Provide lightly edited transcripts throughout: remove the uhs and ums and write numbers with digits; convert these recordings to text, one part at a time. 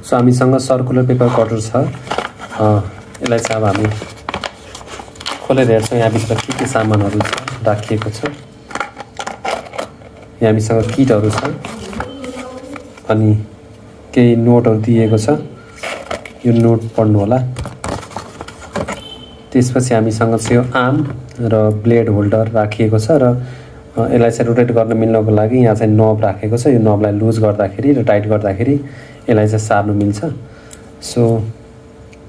So हामीसँग circular paper cutter छ। यसलाई चाहिँ अब हामी खोलेर हेर्छौँ यहाँभित्र के सामानहरू छ राखिएको छ। यहाँ हामीसँग किटहरू छ अनि केही नोटहरू दिएको छ, यो नोट पढ्नु होला। त्यसपछि हामीसँग चाहिँ यो आर्म र ब्लेड होल्डर राखिएको छ र यसलाई चाहिँ रोटेट गर्न मिल्नको लागि यहाँ चाहिँ नब राखेको छ। यो नबलाई लुज गर्दाखेरि र टाइट गर्दाखेरि यसलाई चाहिँ सार्नु मिल्छ। सो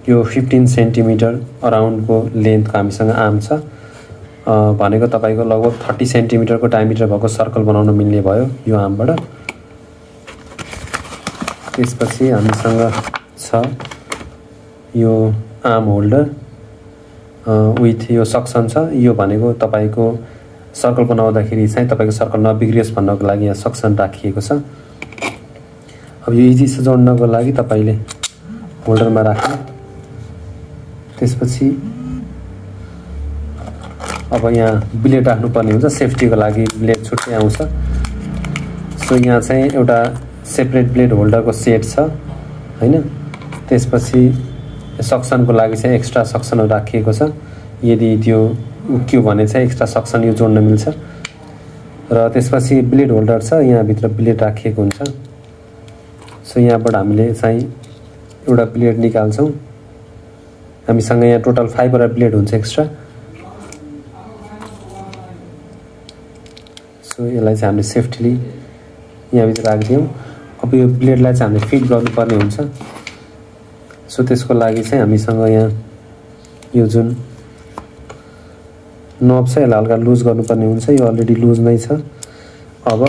यो 15 सेन्टिमिटर अराउन्डको लेन्थको हामीसँग आर्म छ। भनेको तपाईको लगभग 30 सेन्टिमिटरको डायमिटर भएको सर्कल बनाउन मिल्ने भयो यो आर्मबाट। त्यसपछि हामीसँग छ यो आर्म होल्डर विथ यो सक्सन छ। यो भनेको तपाईको सर्कल बनाउँदाखेरि चाहिँ तपाईको सर्कल नबिग्रियोस् भन्नको लागि यहाँ सक्सन राखिएको छ। अब यो इजी सजाउनको लागि तपाईले होल्डरमा राख्नु। त्यसपछि अब यहाँ ब्लेड राख्नुपर्ने हुन्छ, सेफ्टीको लागि ब्लेड छुट्टै आउँछ। सो यहाँ चाहिँ एउटा सेपरेट ब्लेड होल्डरको सेट छ हैन। त्यसपछि सक्सनको लागि चाहिँ एक्स्ट्रा सक्सनहरू राखिएको छ। यदि त्यो उक्यो भने चाहिँ एक्स्ट्रा सक्सन यो जोड्न मिल्छ। र त्यसपछि ब्लेड होल्डर छ, यहाँ भित्र ब्लेड राखिएको हुन्छ। सो यहाँबाट हामीले चाहिँ एउटा ब्लेड निकाल्छौँ। हामीसँग यहाँ टोटल 5 वटा ब्लेड हुन्छ एक्स्ट्रा। सो यसलाई चाहिँ हामीले सेफ्टीली यहाँ भित्र राखिदियौँ। अब यो ब्लेडलाई चाहिँ हामीले फिट गर्नुपर्ने हुन्छ। सो त्यसको लागि चाहिँ हामीसँग यहाँ यो जुन नब छ यसलाई हल्का लुज गर्नुपर्ने हुन्छ। यो अलरेडी लुज नै छ। अब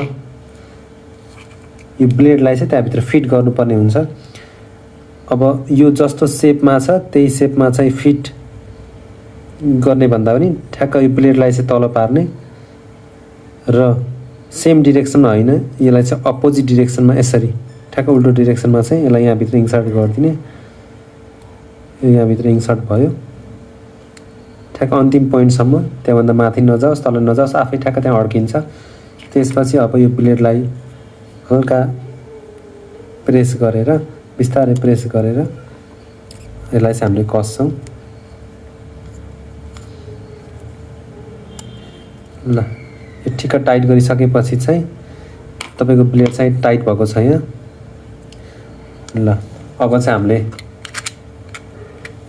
यो ब्लेडलाई चाहिँ त्यहाँभित्र फिट गर्नुपर्ने हुन्छ। अब यो जस्तो सेपमा छ त्यही सेपमा चाहिँ फिट गर्ने भन्दा पनि ठ्याक्क यो ब्लेडलाई चाहिँ तल पार्ने र सेम डिरेक्सनमा होइन, यसलाई चाहिँ अपोजिट डिरेक्सनमा यसरी ठ्याक्क उल्टो डिरेक्सनमा चाहिँ यसलाई यहाँभित्र इन्सर्ट गरिदिने। यो यहाँभित्र इन्सर्ट भयो ठ्याक्क अन्तिम पोइन्टसम्म, त्यहाँभन्दा माथि नजाओस् तल नजाओस्, आफै ठ्याक्क त्यहाँ अड्किन्छ। त्यसपछि अब यो ब्लेडलाई हल्का प्रेस गरेर बिस्तारै प्रेस गरेर यसलाई चाहिँ हामीले कस्छौँ। ल यो ठिक्क टाइट गरिसकेपछि चाहिँ तपाईको ब्लेड चाहिँ टाइट भएको छ यहाँ। ल अब चाहिँ हामीले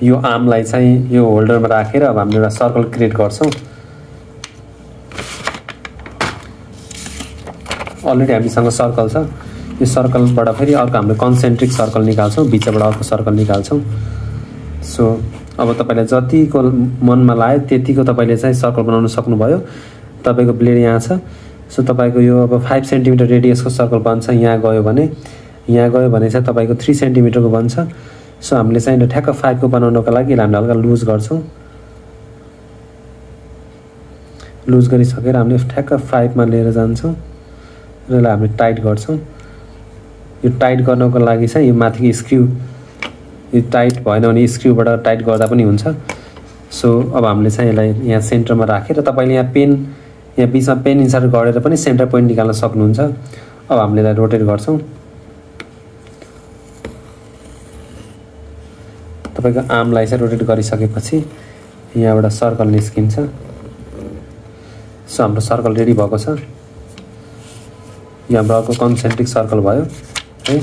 यो आर्मलाई चाहिँ यो होल्डरमा राखेर अब हामीले एउटा सर्कल क्रिएट गर्छौँ। अलरेडी हामीसँग सर्कल छ। यो सर्कलबाट फेरि अर्को हामीले कन्सेन्ट्रिक सर्कल निकाल्छौँ, बिचबाट अर्को सर्कल निकाल्छौँ। सो अब तपाईले जतिको मनमा लाग्यो त्यतिको तपाईले चाहिँ सर्कल बनाउन सक्नुभयो। तपाईको ब्लेड यहाँ छ। सो तपाईको यो अब 5 सेन्टिमिटर रेडियसको सर्कल बन्छ। यहाँ गयो भने चाहिँ तपाईको 3 सेन्टिमिटरको बन्छ। सो हामीले चाहिँ ठ्याक्क 5 को बनाउनको लागि हामीले हल्का लुज गर्छौँ। लुज गरिसकेर हामीले ठ्याक्क 5 मा लिएर जान्छौँ र यसलाई हामीले टाइट गर्छौँ। यो टाइट गर्नको लागि चाहिँ यो माथिको स्क्रू यो टाइट भएन भने स्क्रूबाट टाइट गर्दा पनि हुन्छ। सो अब हामीले चाहिँ यसलाई यहाँ सेन्टरमा राखेर तपाईले यहाँ पेन यहाँ बिचमा पेन इन्सर्ट गरेर पनि सेन्टर पोइन्ट निकाल्न सक्नुहुन्छ। अब हामीले यसलाई रोटेट गर्छौँ। तपाईको आर्मलाई चाहिँ रोटेट गरिसकेपछि यहाँबाट सर्कल निस्किन्छ। सो हाम्रो सर्कल रेडी भएको छ। यो हाम्रो अर्को कन्सेन्ट्रिक सर्कल भयो है।